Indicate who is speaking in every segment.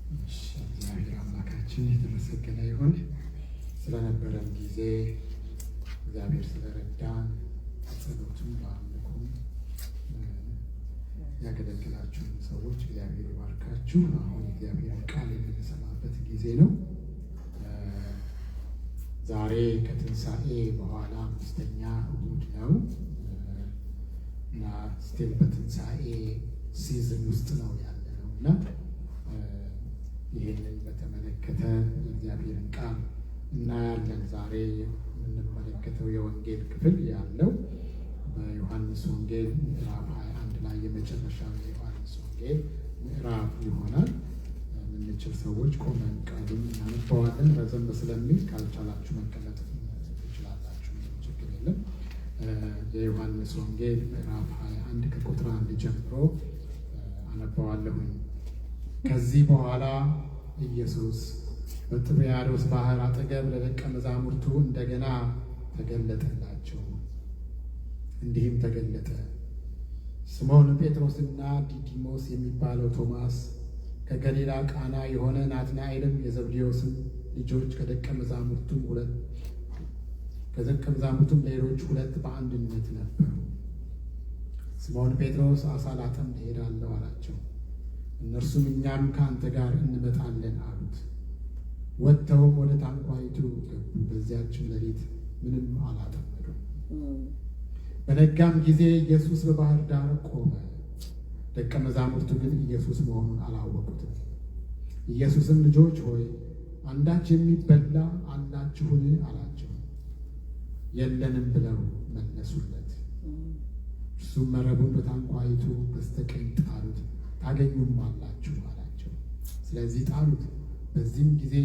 Speaker 1: እግዚአብሔር አምላካችን የተመሰገነ ይሁን። ስለነበረን ጊዜ እግዚአብሔር ስለረዳን ጸሎቱም በአምልኮም ያገለግላችሁን ሰዎች እግዚአብሔር ይባርካችሁ። አሁን እግዚአብሔር ቃል የምንሰማበት ጊዜ ነው። ዛሬ ከትንሣኤ በኋላ አምስተኛ እሑድ ነው እና ስቲል በትንሣኤ ሲዝን ውስጥ ነው ያለ ነው እና ይህንን በተመለከተ የእግዚአብሔርን ቃል እናያለን። ዛሬ የምንመለከተው የወንጌል ክፍል ያለው በዮሐንስ ወንጌል ምዕራፍ 21 ላይ የመጨረሻው የዮሐንስ ወንጌል ምዕራፍ ይሆናል። የምንችል ሰዎች ቆመን ቃሉን እናነባዋለን። ረዘም ስለሚል ካልቻላችሁ መቀመጥ ትችላላችሁ፣ ችግር የለም። የዮሐንስ ወንጌል ምዕራፍ 21 ከቁጥር 1 ጀምሮ አነባዋለሁኝ። ከዚህ በኋላ ኢየሱስ በጥብርያዶስ ባህር አጠገብ ለደቀ መዛሙርቱ እንደገና ተገለጠላቸው። እንዲህም ተገለጠ። ስምዖን ጴጥሮስና ዲዲሞስ የሚባለው ቶማስ፣ ከገሊላ ቃና የሆነ ናትናኤልም፣ የዘብዴዎስም ልጆች ከደቀ መዛሙርቱም ሌሎች ሁለት በአንድነት ነበሩ። ስምዖን ጴጥሮስ ዓሣ ላጠምድ እሄዳለሁ አላቸው። እነርሱም እኛም ከአንተ ጋር እንመጣለን አሉት። ወጥተውም ወደ ታንኳይቱ ገቡ። በዚያችም ሌሊት ምንም አላጠመዱም። በነጋም ጊዜ ኢየሱስ በባህር ዳር ቆመ። ደቀ መዛሙርቱ ግን ኢየሱስ መሆኑን አላወቁትም። ኢየሱስም ልጆች ሆይ አንዳች የሚበላ አላችሁን? አላቸው። የለንም ብለው መለሱለት። እርሱም መረቡን በታንኳይቱ በስተቀኝ ጣሉት፣ ታገኙም አላችሁ አላቸው። ስለዚህ ጣሉት። በዚህም ጊዜ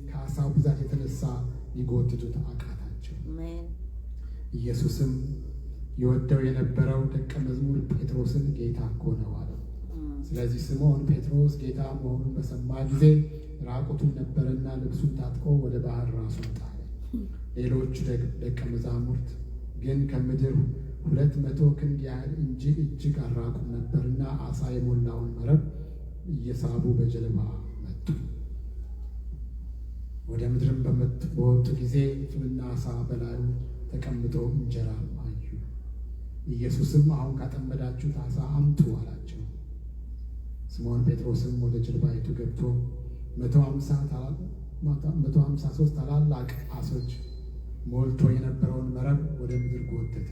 Speaker 1: ከዓሣው ብዛት የተነሳ ሊጎትቱት አቃታቸው። ኢየሱስም ይወደው የነበረው ደቀ መዝሙር ጴጥሮስን ጌታ እኮ ነው አለው። ስለዚህ ስምዖን ጴጥሮስ ጌታ መሆኑን በሰማ ጊዜ ራቁቱን ነበርና ልብሱን ታጥቆ ወደ ባህር ራሱን ጣለ። ሌሎቹ ደቀ መዛሙርት ግን ከምድር 200 ክንድ ያህል እንጂ እጅግ አልራቁም ነበርና ዓሣ የሞላውን መረብ እየሳቡ በጀልባ መጡ። ወደ ምድርም በወጡ ጊዜ ፍምና ዓሣ በላዩ ተቀምጦ እንጀራ አዩ። ኢየሱስም አሁን ካጠመዳችሁት ዓሣ አምጡ አላቸው። ስምዖን ጴጥሮስም ወደ ጀልባይቱ ገብቶ 153 ታላላቅ ዓሦች ሞልቶ የነበረውን መረብ ወደ ምድር ጎተተ።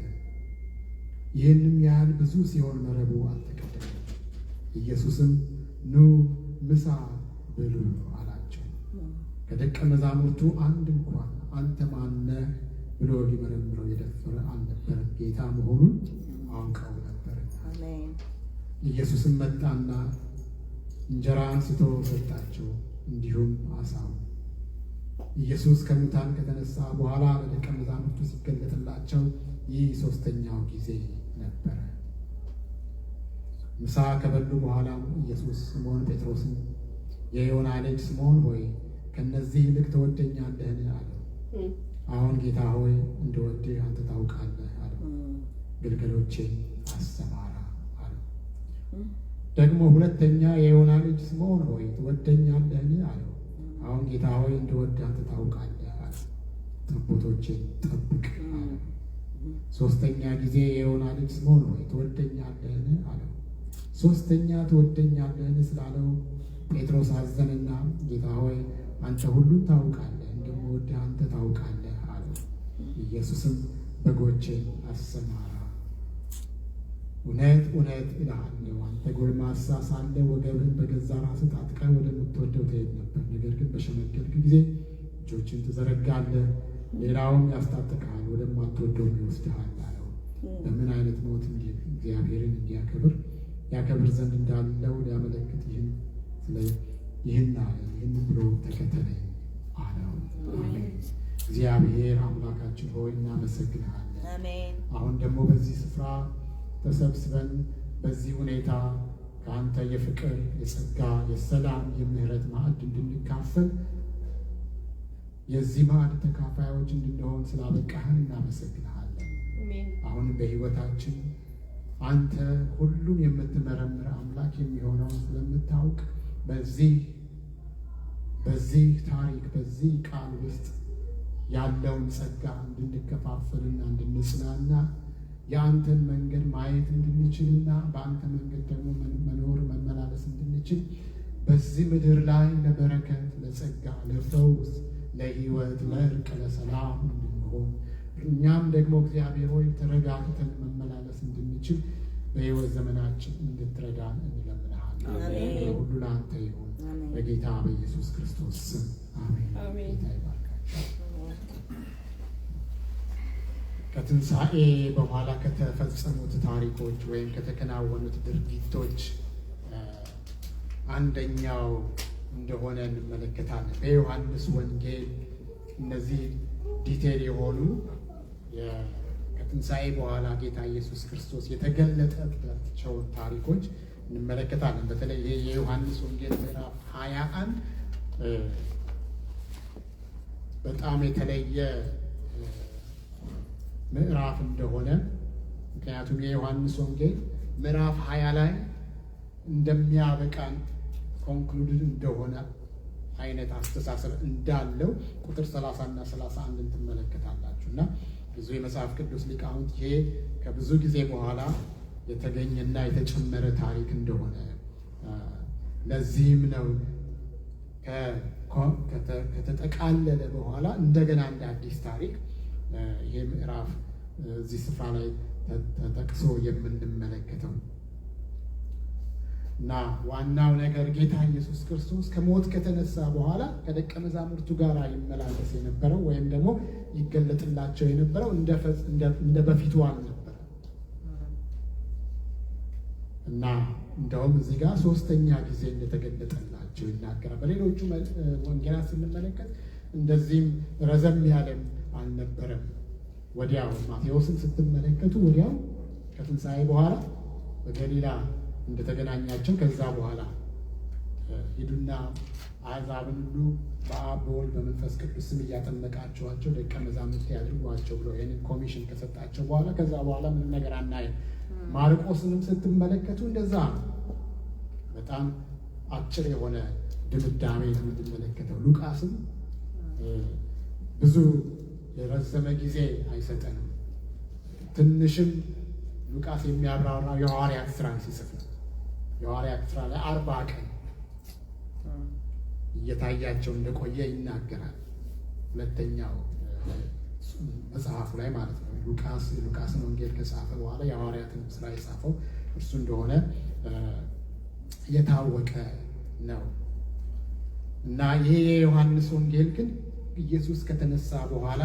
Speaker 1: ይህንም ያህል ብዙ ሲሆን መረቡ አልተቀደደም። ኢየሱስም ኑ ምሳ ብሉ አላቸው። ከደቀ መዛሙርቱ አንድ እንኳን አንተ ማነህ ብሎ ሊመረምረው የደፈረ አልነበረም፣ ጌታ መሆኑን አውቀው ነበር። ኢየሱስም መጣና እንጀራ አንስቶ ሰጣቸው፣ እንዲሁም ዓሣው። ኢየሱስ ከሙታን ከተነሳ በኋላ ለደቀ መዛሙርቱ ሲገለጥላቸው ይህ 3ኛው ጊዜ ነበረ። ምሳ ከበሉ በኋላም ኢየሱስ ስምዖን ጴጥሮስን የዮና ልጅ ስምዖን ሆይ ከእነዚህ ይልቅ ትወደኛለህን? አለው። አሁን ጌታ ሆይ እንደወድህ አንተ ታውቃለህ አለው። ግልገሎቼን አሰማራ አለው። ደግሞ ሁለተኛ የዮና ልጅ ስምዖን ሆይ ትወደኛለህን? አለው። አሁን ጌታ ሆይ እንደወድህ አንተ ታውቃለህ አለው። ጠቦቶቼን ጠብቅ አለው። 3ኛ ጊዜ የዮና ልጅ ስምዖን ሆይ ትወደኛለህን? አለው። 3ኛ ትወደኛለህን ስላለው ጴጥሮስ አዘነና ጌታ ሆይ አንተ ሁሉን ታውቃለህ፣ እንደምወድህ አንተ ታውቃለህ አለው። ኢየሱስም በጎቼን አሰማራ፣ እውነት እውነት እልሃለሁ አንተ ጎልማሳ ሳለህ ወገብህን በገዛ ራስህ ታጥቀህ ወደምትወደው ትሄድ ነበር። ነገር ግን በሸመገልክ ጊዜ እጆችን ትዘረጋለህ፣ ሌላውም ያስታጥቅሃል፣ ወደማትወደው ይወስድሃል አለው። በምን አይነት ሞት እግዚአብሔርን ያከብር ዘንድ እንዳለው ሊያመለክት ይህን ብሎ ተከተለኝ አለው። እግዚአብሔር አምላካችን ሆይ እናመሰግንሃለን። አሁን ደግሞ በዚህ ስፍራ ተሰብስበን በዚህ ሁኔታ ከአንተ የፍቅር፣ የጸጋ፣ የሰላም፣ የምህረት ማዕድ እንድንካፈል የዚህ ማዕድ ተካፋዮች እንድንሆን ስላበቃህን እናመሰግንሃለን። አሁንም በሕይወታችን አንተ ሁሉም የምትመረምር አምላክ የሚሆነውን ስለምታውቅ በዚህ በዚህ ታሪክ በዚህ ቃል ውስጥ ያለውን ጸጋ እንድንከፋፈልና እንድንጽናና የአንተን መንገድ ማየት እንድንችልና በአንተ መንገድ ደግሞ መኖር መመላለስ እንድንችል በዚህ ምድር ላይ ለበረከት፣ ለጸጋ፣ ለፈውስ፣ ለሕይወት፣ ለእርቅ፣ ለሰላም እንድንሆን እኛም ደግሞ እግዚአብሔር ሆይ ተረጋግተን መመላለስ እንድንችል በሕይወት ዘመናችን እንድትረዳን እንለምንሃለን። ሁሉ ለአንተ ይሁን በጌታ በኢየሱስ ክርስቶስ ስም አሜን። ጌታ ይባርካችሁ። ከትንሣኤ በኋላ ከተፈጸሙት ታሪኮች ወይም ከተከናወኑት ድርጊቶች አንደኛው እንደሆነ እንመለከታለን። በዮሐንስ ወንጌል እነዚህ ዲቴል የሆኑ ከትንሣኤ በኋላ ጌታ ኢየሱስ ክርስቶስ የተገለጠባቸውን ታሪኮች እንመለከታለን። በተለይ ይሄ የዮሐንስ ወንጌል ምዕራፍ 21 በጣም የተለየ ምዕራፍ እንደሆነ፣ ምክንያቱም የዮሐንስ ወንጌል ምዕራፍ 20 ላይ እንደሚያበቃን ኮንክሉድድ እንደሆነ አይነት አስተሳሰብ እንዳለው ቁጥር 30 እና 31 ትመለከታላችሁ። እና ብዙ የመጽሐፍ ቅዱስ ሊቃውንት ይሄ ከብዙ ጊዜ በኋላ የተገኘና የተጨመረ ታሪክ እንደሆነ፣ ለዚህም ነው ከተጠቃለለ በኋላ እንደገና እንደ አዲስ ታሪክ ይሄ ምዕራፍ እዚህ ስፍራ ላይ ተጠቅሶ የምንመለከተው እና ዋናው ነገር ጌታ ኢየሱስ ክርስቶስ ከሞት ከተነሳ በኋላ ከደቀ መዛሙርቱ ጋር ይመላለስ የነበረው ወይም ደግሞ ይገለጥላቸው የነበረው እንደ በፊቱ አልነበረ እና እንደውም እዚህ ጋር 3ኛ ጊዜ እንደተገለጠላቸው ይናገራል። በሌሎቹ ወንጌላት ስንመለከት እንደዚህም ረዘም ያለም አልነበረም። ወዲያው ማቴዎስን ስትመለከቱ ወዲያው ከትንሣኤ በኋላ በገሊላ እንደተገናኛቸው ከዛ በኋላ ሂዱና አሕዛብን ሁሉ በአብ በወልድ በመንፈስ ቅዱስ ስም እያጠመቃችኋቸው ደቀ መዛሙርቴ ያድርጓቸው ብሎ ይህንን ኮሚሽን ከሰጣቸው በኋላ ከዛ በኋላ ምንም ነገር አናይም። ማርቆስንም ስትመለከቱ እንደዛ በጣም አጭር የሆነ ድምዳሜ ነው የምንመለከተው። ሉቃስም ብዙ የረዘመ ጊዜ አይሰጠንም። ትንሽም ሉቃስ የሚያብራራው የሐዋርያት ሥራን ሲጽፍ ነው። የሐዋርያት ሥራ ላይ 40 ቀን እየታያቸው እንደቆየ ይናገራል። ሁለተኛው መጽሐፉ ላይ ማለት ነው። ሉቃስን ወንጌል ከጻፈ በኋላ የሐዋርያትን ሥራ የጻፈው እርሱ እንደሆነ የታወቀ ነው እና ይሄ የዮሐንስ ወንጌል ግን ኢየሱስ ከተነሳ በኋላ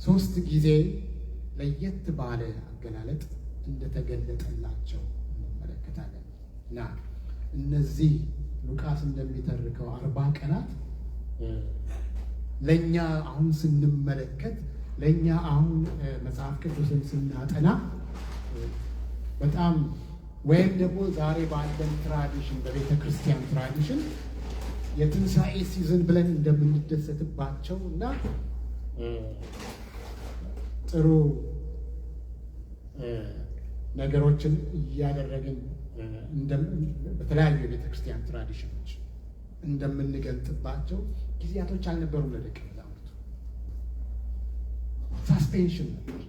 Speaker 1: 3 ጊዜ ለየት ባለ አገላለጥ እንደተገለጠላቸው እንመለከታለን። እና እነዚህ ሉቃስ እንደሚተርከው 40 ቀናት ለእኛ አሁን ስንመለከት ለእኛ አሁን መጽሐፍ ቅዱስን ስናጠና በጣም ወይም ደግሞ ዛሬ ባለን ትራዲሽን በቤተ ክርስቲያን ትራዲሽን የትንሣኤ ሲዝን ብለን እንደምንደሰትባቸው እና ጥሩ ነገሮችን እያደረግን በተለያዩ የቤተ ክርስቲያን ትራዲሽኖች እንደምንገልጥባቸው ጊዜያቶች አልነበሩም። ለደቀ መዛሙርቱ ሳስፔንሽን ነበር።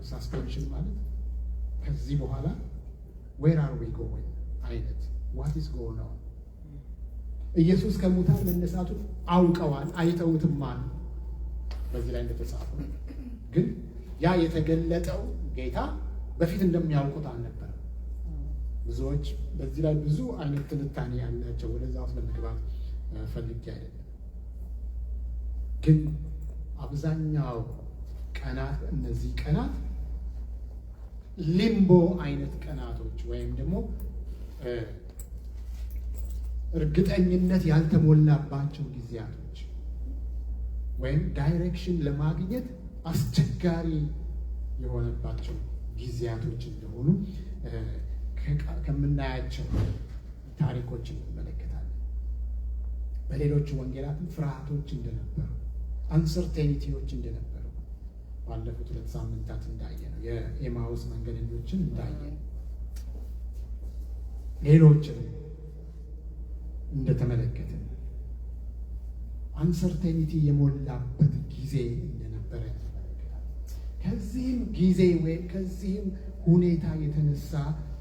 Speaker 1: ሳስፔንሽን ማለት ከዚህ በኋላ ዌር አር ዊ ጎይንግ አይነት ዋት ኢዝ ጎይንግ ኦን። ኢየሱስ ከሙታን መነሳቱን አውቀዋል፣ አይተውትማል። በዚህ ላይ እንደተጻፈው ግን ያ የተገለጠው ጌታ በፊት እንደሚያውቁት አልነበረም። ብዙዎች በዚህ ላይ ብዙ አይነት ትንታኔ ያላቸው ወደዛ ውስጥ ለመግባት ፈልጌ አይደለም። ግን አብዛኛው ቀናት እነዚህ ቀናት ሊምቦ አይነት ቀናቶች ወይም ደግሞ እርግጠኝነት ያልተሞላባቸው ጊዜያቶች ወይም ዳይሬክሽን ለማግኘት አስቸጋሪ የሆነባቸው ጊዜያቶች እንደሆኑ ከምናያቸው ታሪኮች እንመለከታለን። በሌሎቹ ወንጌላትም ፍርሃቶች እንደነበሩ፣ አንሰርቴኒቲዎች እንደነበሩ ባለፉት 2 ሳምንታት እንዳየ ነው። የኤማውስ መንገደኞችን እንዳየ ሌሎችን እንደተመለከትን አንሰርቴኒቲ የሞላበት ጊዜ እንደነበረ ያመለክታል። ከዚህም ጊዜ ወይም ከዚህም ሁኔታ የተነሳ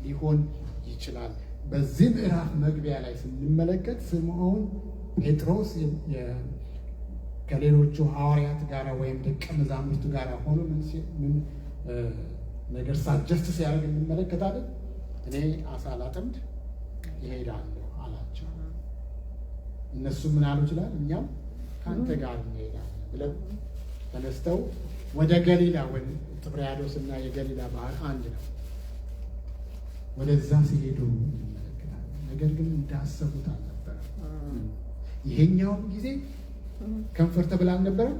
Speaker 1: ሊሆን ይችላል በዚህ ምዕራፍ መግቢያ ላይ ስንመለከት ስምዖን ጴጥሮስ ከሌሎቹ ሐዋርያት ጋር ወይም ደቀ መዛሙርቱ ጋር ሆኖ ምን ነገር ሳጀስት ሲያደርግ እንመለከታለን። እኔ አሳ ላጠምድ ይሄዳለሁ አላቸው። እነሱ ምን አሉ ይችላል እኛም ከአንተ ጋር እንሄዳለን ብለው ተነስተው ወደ ገሊላ ወይም ጥብርያዶስ እና የገሊላ ባህር አንድ ነው፣ ወደዛ ሲሄዱ እንመለከታለን። ነገር ግን እንዳሰቡት አልነበረም። ይሄኛውም ጊዜ ኮምፎርተብል አልነበረም።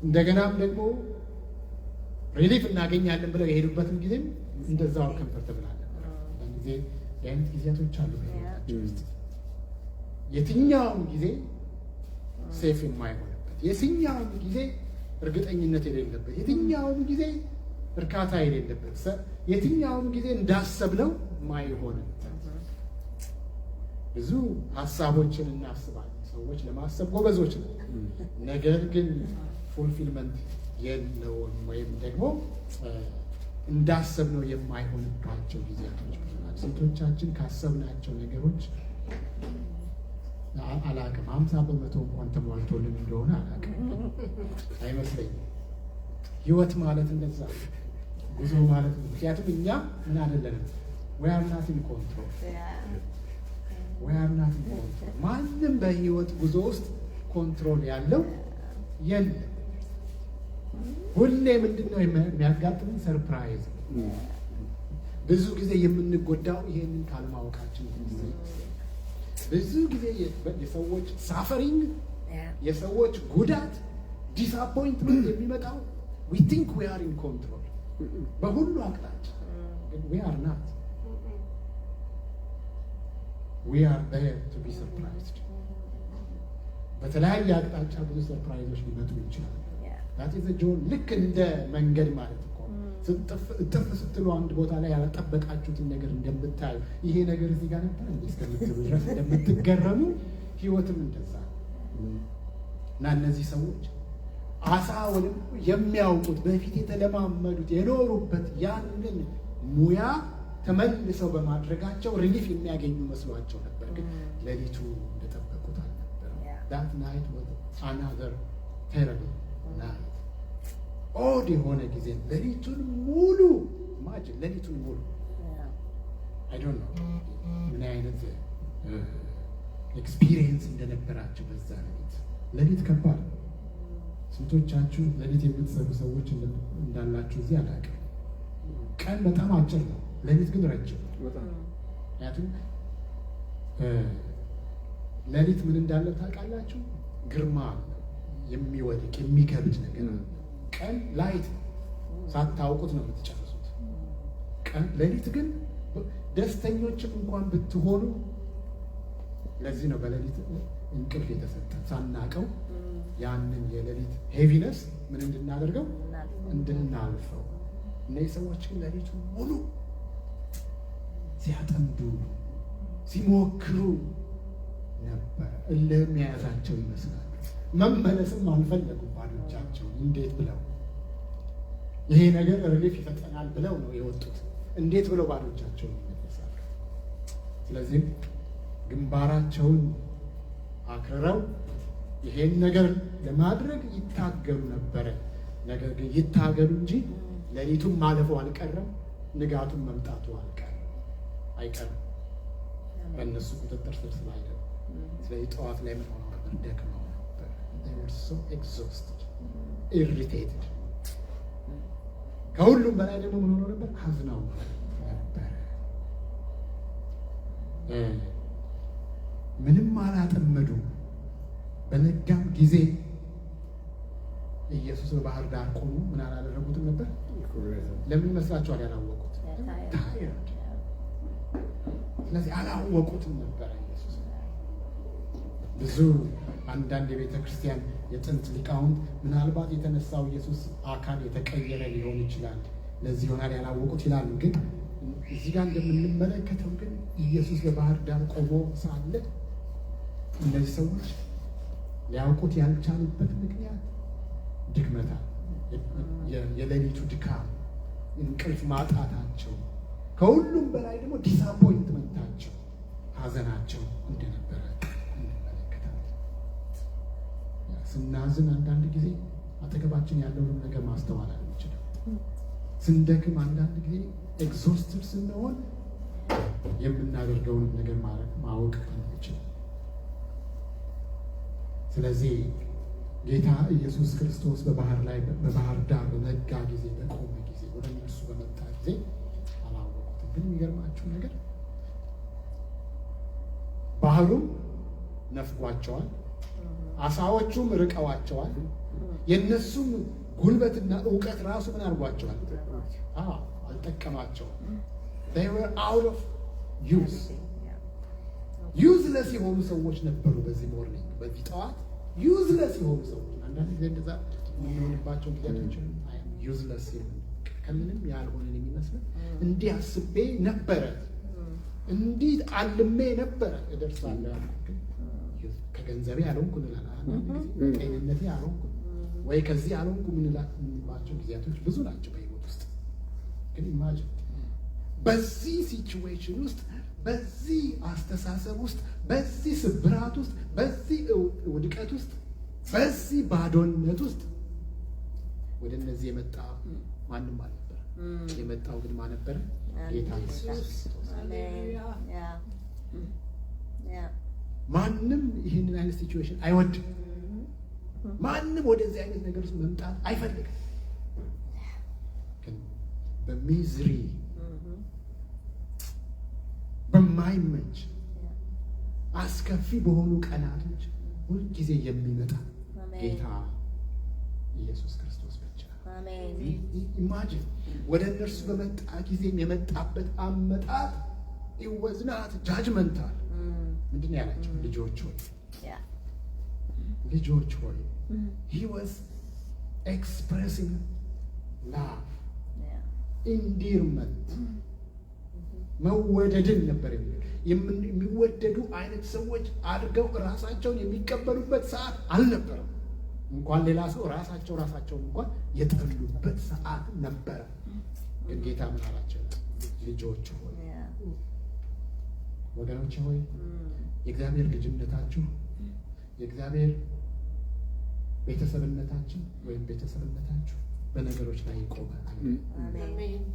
Speaker 1: እንደገናም ደግሞ ሪሊፍ እናገኛለን ብለው የሄዱበትም ጊዜም እንደዛው ኮምፎርተብል አልነበረም። ጊዜ የአይነት ጊዜያቶች አሉ በሕይወታችን ውስጥ የትኛውም ጊዜ ሴፍ የማይሆንበት፣ የትኛውም ጊዜ እርግጠኝነት የሌለበት፣ የትኛውም ጊዜ እርካታ የሌለበት፣ የትኛውም ጊዜ እንዳሰብነው ማይሆንበት ብዙ ሀሳቦችን እናስባለን። ሰዎች ለማሰብ ጎበዞች ነው። ነገር ግን ፉልፊልመንት የለውም ወይም ደግሞ እንዳሰብነው የማይሆንባቸው ጊዜያቶች ብዙ ናቸው። ስንቶቻችን ካሰብናቸው ነገሮች አላቅም 50% እንኳን ተሟልቶልን እንደሆነ አላቅም፣ አይመስለኝም። ህይወት ማለት እንደዛ ጉዞ ማለት ነው። ምክንያቱም እኛ ምን አይደለንም፣ we are not in control. ማንም በህይወት ጉዞ ውስጥ ኮንትሮል ያለው የለም። ሁሌ ምንድነው የሚያጋጥመን? ሰርፕራይዝ። ብዙ ጊዜ የምንጎዳው ይሄንን ካለማወቃችን ብዙ ጊዜ የሰዎች ሳፈሪንግ፣ የሰዎች ጉዳት፣ ዲስአፖይንትመንት የሚመጣው we think we are in control በሁሉ አቅጣጫ፣ ግን we are not. We are there to be surprised. በተለያየ አቅጣጫ ብዙ ሰርፕራይዞች ሊመጡ ይችላሉ። that is a joy። ልክ እንደ መንገድ ማለት እኮ እጥፍ ስትሉ አንድ ቦታ ላይ ያልጠበቃችሁትን ነገር እንደምታዩ ይሄ ነገር እዚህ ጋር ነበር እንዴ እስከምትሉ ድረስ እንደምትገረሙ ህይወትም እንደዛ እና እነዚህ ሰዎች አሳውንም የሚያውቁት በፊት የተለማመዱት የኖሩበት ያንን ሙያ ተመልሰው በማድረጋቸው ሪሊፍ የሚያገኙ መስሏቸው ነበር። ግን ሌሊቱ እንደጠበቁት አልነበረም። that night was another terrible night። ኦድ የሆነ ጊዜ ሌሊቱን ሙሉ ማጅን ሌሊቱን ሙሉ I don't know ምን አይነት ኤክስፒሪየንስ እንደነበራቸው በዛ ሌሊት ከባድ ነው። ስንቶቻችሁ ሌሊት የምትሰሩ ሰዎች እንዳላችሁ እዚህ አላውቅም። ቀን በጣም አጭር ነው፣ ሌሊት ግን ረጅም ነው። ምክንያቱም ሌሊት ምን እንዳለ ታውቃላችሁ? ግርማ የሚወድቅ የሚከብድ ነገር። ቀን ላይት ነው፣ ሳታውቁት ነው የምትጨርሱት። ሌሊት ግን ደስተኞችም እንኳን ብትሆኑ፣ ለዚህ ነው በሌሊት እንቅልፍ የተሰጠ ሳናቀው ያንን የሌሊት ሄቪነስ ምን እንድናደርገው እንድናልፈው። እነዚህ ሰዎች ግን ሌሊቱ ሙሉ ሲያጠምዱ ሲሞክሩ ነበር። እልህም የያዛቸው ይመስላል። መመለስም አልፈለጉም ባዶቻቸው። እንዴት ብለው ይሄ ነገር ሪሊፍ ይፈጠናል ብለው ነው የወጡት። እንዴት ብለው ባዶቻቸውን ይመለሳሉ? ስለዚህ ግንባራቸውን አክርረው ይሄን ነገር ለማድረግ ይታገሉ ነበረ። ነገር ግን ይታገሉ እንጂ ሌሊቱን ማለፉ አልቀረም፣ ንጋቱን መምጣቱ አይቀርም በእነሱ ቁጥጥር ስር ስላለ። ስለዚህ ጠዋት ላይ ምን ሆነው ነበር? ደክመው ነበር። they were so exhausted, irritated። ከሁሉም በላይ ደግሞ ምን ሆነው ነበር? አዝነው ነበር። ምንም አላጠመዱ። በነጋም ጊዜ ኢየሱስ በባህር ዳር ቆሞ ምን አላደረጉትም ነበር? ለምን መስላችኋል ያላወቁት? ታይርድ። ስለዚህ አላወቁትም ነበር ኢየሱስ። ብዙ አንዳንድ የቤተ ክርስቲያን የጥንት ሊቃውንት ምናልባት የተነሳው ኢየሱስ አካል የተቀየረ ሊሆን ይችላል፣ ለዚህ ይሆናል ያላወቁት ይላሉ። ግን እዚህ ጋር እንደምንመለከተው ግን ኢየሱስ በባህር ዳር ቆሞ ሳለ እነዚህ ሰዎች ሊያውቁት ያልቻሉበት ምክንያት ድክመታ፣ የሌሊቱ ድካም፣ እንቅልፍ ማጣታቸው፣ ከሁሉም በላይ ደግሞ ዲስአፖይንትመንታቸው፣ ሐዘናቸው እንደነበረ እንመለከታለን። ስናዝን አንዳንድ ጊዜ አጠገባችን ያለውን ነገር ማስተዋል አንችልም። ስንደክም አንዳንድ ጊዜ ኤግዞስትድ ስንሆን የምናደርገውን ነገር ማወቅ አንችልም። ስለዚህ ጌታ ኢየሱስ ክርስቶስ በባህር ዳር በነጋ ጊዜ በቆመ ጊዜ ወደ እነሱ በመጣ ጊዜ አላወቁትም። ግን የሚገርማችሁ ነገር ባህሩም ነፍጓቸዋል፣ አሳዎቹም ርቀዋቸዋል። የእነሱም ጉልበትና እውቀት ራሱ ምን አድርጓቸዋል? አልጠቀማቸውም። they were out of use useless የሆኑ ሰዎች ነበሩ። በዚህ ሞርኒንግ በዚህ ጠዋት ዩዝለስ የሆኑ ሰዎች አንዳንድ ጊዜ እንደዛ የሚሆንባቸው ጊዜያቶች ዩዝለስ ከምንም ያልሆነን የሚመስለው እንዲህ አስቤ ነበረ፣ እንዲህ አልሜ ነበረ እደርሳለሁ፣ ከገንዘቤ አልሆንኩ እንላለን። ጤንነቴ አልሆንኩ ወይ ከዚህ አልሆንኩ የምንላቸው ጊዜያቶች ብዙ ናቸው በህይወት ውስጥ። ግን ኢማጂን በዚህ ሲቹዌሽን ውስጥ፣ በዚህ አስተሳሰብ ውስጥ፣ በዚህ ስብራት ውስጥ፣ በዚህ ውድቀት ውስጥ፣ በዚህ ባዶነት ውስጥ ወደ እነዚህ የመጣ ማንም አልነበረ። የመጣው ግን ማን ነበረ? ጌታ ኢየሱስ። ማንም ይህንን አይነት ሲቹዌሽን አይወድም። ማንም ወደዚህ አይነት ነገር ውስጥ መምጣት አይፈልግም። ግን በሚዝሪ በማይመች አስከፊ በሆኑ ቀናቶች ሁልጊዜ የሚመጣ ጌታ ኢየሱስ ክርስቶስ ብቻ። ኢማጂን ወደ እነርሱ በመጣ ጊዜም የመጣበት አመጣጥ it was not judgmental። ምንድን ነው ያላቸው? ልጆች ሆይ ልጆች ሆይ he was expressing love, endearment፣ መወደድን ነበር የሚወደዱ አይነት ሰዎች አድርገው ራሳቸውን የሚቀበሉበት ሰዓት አልነበረም። እንኳን ሌላ ሰው ራሳቸውን እንኳን የጠሉበት ሰዓት ነበረ። ግን ጌታ ምን አላቸው? ልጆች ሆይ፣ ወገኖች ሆይ የእግዚአብሔር ልጅነታችሁ፣ የእግዚአብሔር ቤተሰብነታችን ወይም ቤተሰብነታችሁ በነገሮች ላይ የቆመ አይደለም፣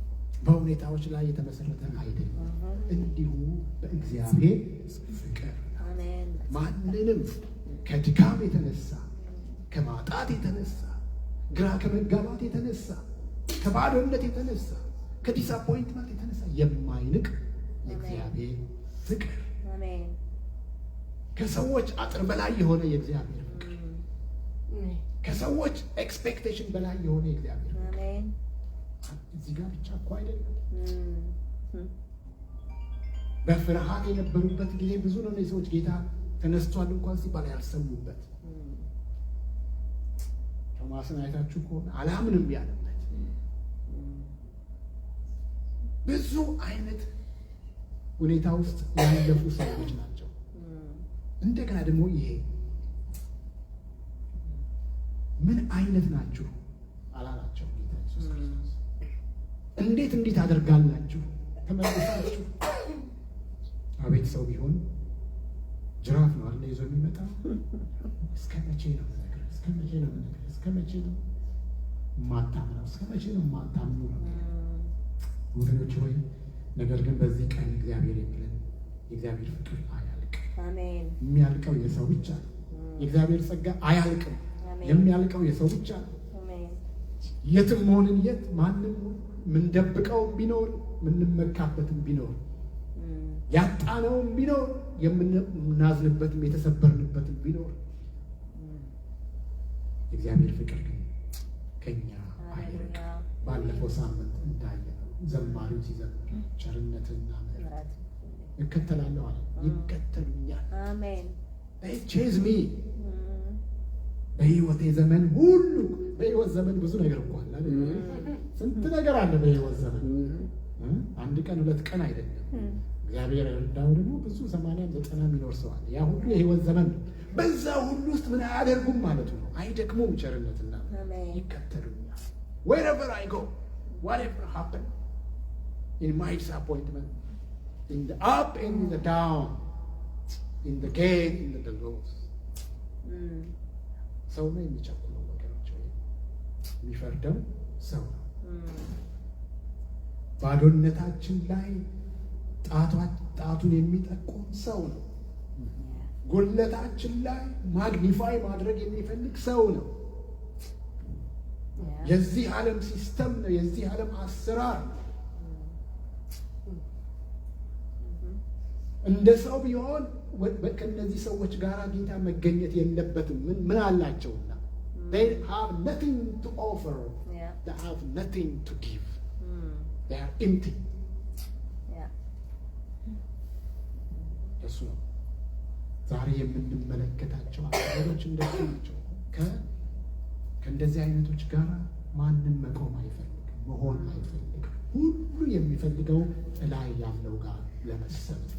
Speaker 1: በሁኔታዎች ላይ የተመሰረተ አይደለም። እንዲሁ በእግዚአብሔር ፍቅር ማንንም ከድካም የተነሳ፣ ከማጣት የተነሳ፣ ግራ ከመጋባት የተነሳ፣ ከባዶነት የተነሳ፣ ከዲስአፖይንትመንት የተነሳ የማይንቅ የእግዚአብሔር ፍቅር፣ ከሰዎች አጥር በላይ የሆነ የእግዚአብሔር ፍቅር፣ ከሰዎች ኤክስፔክቴሽን በላይ የሆነ የእግዚአብሔር ፍቅር እዚህ ጋር ብቻ እኮ አይደለም። በፍርሃት የነበሩበት ጊዜ ብዙ ነው። የሰዎች ጌታ ተነስቷል እንኳን ሲባል ያልሰሙበት፣ ቶማስን አይታችሁ ከሆነ አላምንም ያለበት ብዙ አይነት ሁኔታ ውስጥ ያለፉ ሰዎች ናቸው። እንደገና ደግሞ ይሄ ምን አይነት ናችሁ አላላቸው ጌታ ኢየሱስ ክርስቶስ። እንዴት አደርጋላችሁ ተመልሳችሁ? አቤት ሰው ቢሆን ጅራፍ ነው አለ ይዞ የሚመጣ። እስከ መቼ ነው ነገር? እስከ መቼ ነው ነገር? እስከ መቼ ነው ማታምነው? እስከ መቼ ነው ማታምኑ ነው ወገኖች ሆይ። ነገር ግን በዚህ ቀን እግዚአብሔር የሚለን የእግዚአብሔር ፍቅር አያልቅም። አሜን። የሚያልቀው የሰው ብቻ ነው። የእግዚአብሔር ጸጋ አያልቅም። የሚያልቀው የሰው ብቻ ነው። አሜን። የትም ሆንን የት ማንም ምንደብቀው ቢኖር ምንመካበትም ቢኖር ያጣነውም ቢኖር የምናዝንበትም የተሰበርንበትም ቢኖር የእግዚአብሔር ፍቅር ግን ከኛ አይርቅም። ባለፈው ሳምንት እንዳየነው ዘማሪው ሲዘምር ቸርነትና ምሕረት እከተላለሁ አለ። ይከተሉኛል። አሜን። they chase me። በህይወቴ ዘመን ሁሉ በህይወት ዘመን ብዙ ነገር እኮ አለ አይደል? ስንት ነገር አለ በህይወት ዘመን። አንድ ቀን ሁለት ቀን አይደለም። እግዚአብሔር ያርዳው ደግሞ ብዙ 80 90 የሚኖር ሰው አለ። ያ ሁሉ የህይወት ዘመን ነው። በዛ ሁሉ ውስጥ ምን አያደርጉም ማለቱ ነው። አይደክሙም፣ ቸርነትና ይከተሉኛል። wherever I go, whatever happen, in my disappointment, in the up and in the down, in the gain, in the loss. ሰው ነው የሚቸኩለው ወገኖች፣ የሚፈርደው ሰው ነው። ባዶነታችን ላይ ጣቱን የሚጠቁም ሰው ነው። ጉድለታችን ላይ ማግኒፋይ ማድረግ የሚፈልግ ሰው ነው። የዚህ ዓለም ሲስተም ነው፣ የዚህ ዓለም አሰራር ነው። እንደ ሰው ቢሆን ከእነዚህ ሰዎች ጋር ጌታ መገኘት የለበትም። ምን አላቸውና? they have nothing to offer, they have nothing to give, they are empty. እሱ ነው ዛሬ የምንመለከታቸው አገሮች እንደሱ ናቸው። ከእንደዚህ አይነቶች ጋር ማንም መቆም አይፈልግም፣ መሆን አይፈልግም። ሁሉ የሚፈልገው ላይ ያለው ጋር ለመሰለፍ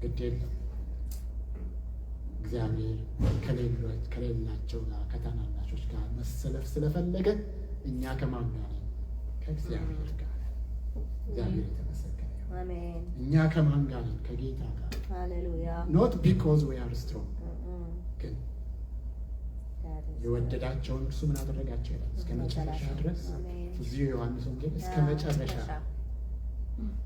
Speaker 1: ግድ የለም። እግዚአብሔር ከሌላቸው ጋር ከታናናሾች ጋር መሰለፍ ስለፈለገ እኛ ከማን ጋር ነን? ከእግዚአብሔር ጋር። እግዚአብሔር የተመሰገነ ይሁን። አሜን። እኛ ከማን ጋር ነን? ከጌታ ጋር። ሃሌሉያ። not because we are strong, ግን የወደዳቸውን እርሱ ምን አደረጋቸው ይላል? እስከ መጨረሻ ድረስ። እዚሁ ዮሐንስ ወንጌል እስከ መጨረሻ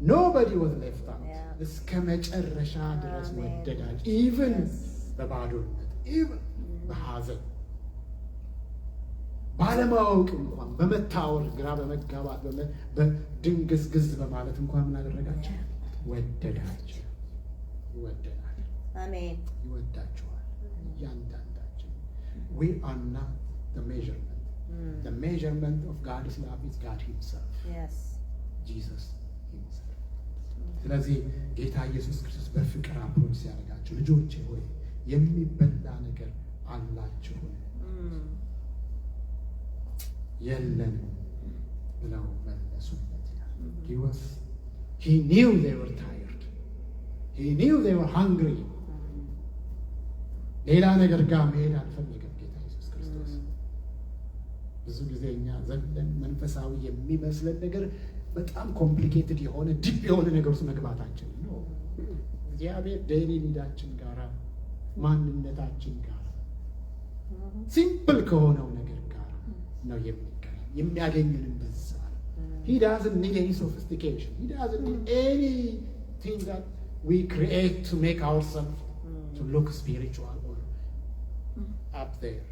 Speaker 1: nobody was left out. እስከ መጨረሻ ድረስ ወደዳቸው። even በባዶነት፣ even በሐዘን፣ ባለማወቅ እንኳን፣ በመታወር፣ ግራ በመጋባት፣ በድንግዝግዝ በማለት እንኳን ምን አደረጋቸው? ወደዳቸው። ይወደናል። አሜን። ይወዳቸዋል እያንዳንዳችን። we are not the measurement. The measurement of God's love is God himself. Yes. Jesus himself. ስለዚህ ጌታ ኢየሱስ ክርስቶስ በፍቅር አፕሮች ሲያደርጋቸው ልጆቼ ሆይ የሚበላ ነገር አላችሁ? የለንም ብለው መለሱለት። he knew they were tired. he knew they were hungry. ሌላ ነገር ጋር መሄድ አልፈለገም ጌታ ኢየሱስ ክርስቶስ። ብዙ ጊዜ እኛ ዘለን መንፈሳዊ የሚመስለን ነገር በጣም ኮምፕሊኬትድ የሆነ ዲፕ የሆነ ነገር ውስጥ መግባታችን ነው። እግዚአብሔር ዴይሊ ኒዳችን ጋር ማንነታችን ጋር ሲምፕል ከሆነው ነገር ጋር ነው የሚገናኝ። የሚያገኝልን በዛ ነው። he doesn't need any sophistication. he doesn't need anything that we create to make ourselves to look spiritual or up there.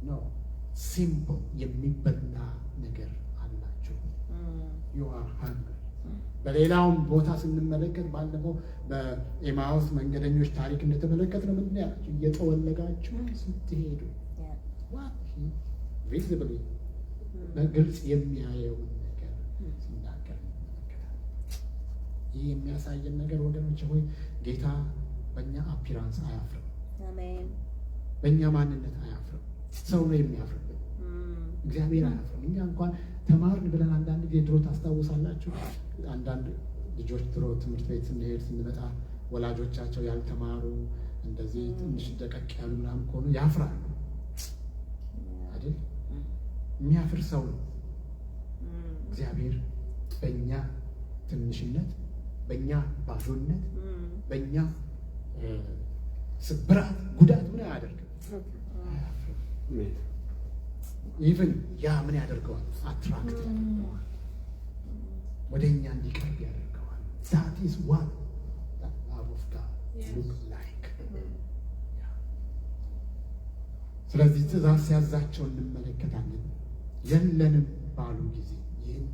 Speaker 1: No, simple. የሚበላ ነገር አላችሁ። you are hungry. በሌላውም ቦታ ስንመለከት ባለፈው በኤማውስ መንገደኞች ታሪክ እንደተመለከት ነው። ምንድን ያላችሁ? እየተወለጋችሁ ስትሄዱ ቪዚብሊ በግልጽ የሚያየውን ነገር ሲናገር እንመለከታለን። ይህ የሚያሳየን ነገር ወገኖች ሆይ ጌታ በእኛ አፒራንስ አያፍርም። አሜን። በእኛ ማንነት አያፍርም። ሰው ነው የሚያፍርብን፣ እግዚአብሔር አያፍርም። እኛ እንኳን ተማርን ብለን አንዳንድ ጊዜ ድሮ ታስታውሳላችሁ፣ አንዳንድ ልጆች ድሮ ትምህርት ቤት ስንሄድ ስንመጣ ወላጆቻቸው ያልተማሩ እንደዚህ ትንሽ ደቀቅ ያሉ ምናምን ከሆኑ ያፍራሉ አይደል? የሚያፍር ሰው ነው። እግዚአብሔር በእኛ ትንሽነት፣ በእኛ ባዶነት፣ በእኛ ስብራት፣ ጉዳት ምን አያደርግም? ኢቭን ያ ምን ያደርገዋል? አትራክት ያደርገዋል፣ ወደ እኛ እንዲቀርብ ያደርገዋል። that is what the love of God looks like. ስለዚህ ትእዛዝ ሲያዛቸው እንመለከታለን። የለንም ባሉ ጊዜ ይህን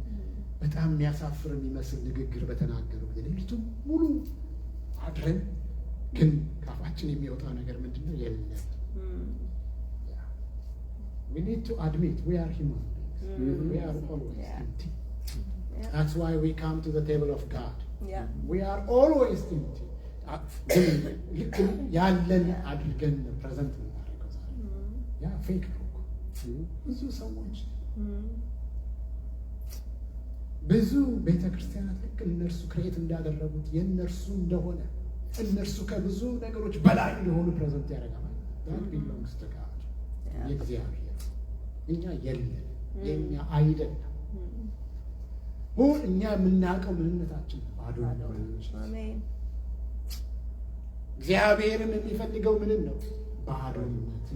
Speaker 1: በጣም የሚያሳፍር የሚመስል ንግግር በተናገሩ ጊዜ ሌሊቱን ሙሉ አድረን ግን ካፋችን የሚወጣው ነገር ምንድን ነው? የለም። We need to admit we are human beings. We are always empty. That's why we come to the table of God. We are always empty. ያለን አድርገን ፕሬዘንት እናደርገው ዛሬ ያ ፌክ ነው። ብዙ ሰዎች ብዙ ቤተ ክርስቲያናት ልክ እነርሱ ክሬት እንዳደረጉት የእነርሱ እንደሆነ እነርሱ ከብዙ ነገሮች በላይ እንደሆኑ ፕሬዘንት ያደርጋል። that belongs to God የእግዚአብሔር እኛ የለን የኛ አይደለም። እኛ የምናውቀው ምንነታችን ባዶ ነው። አሜን። እግዚአብሔርም የሚፈልገው ምንን ነው? ባዶነት፣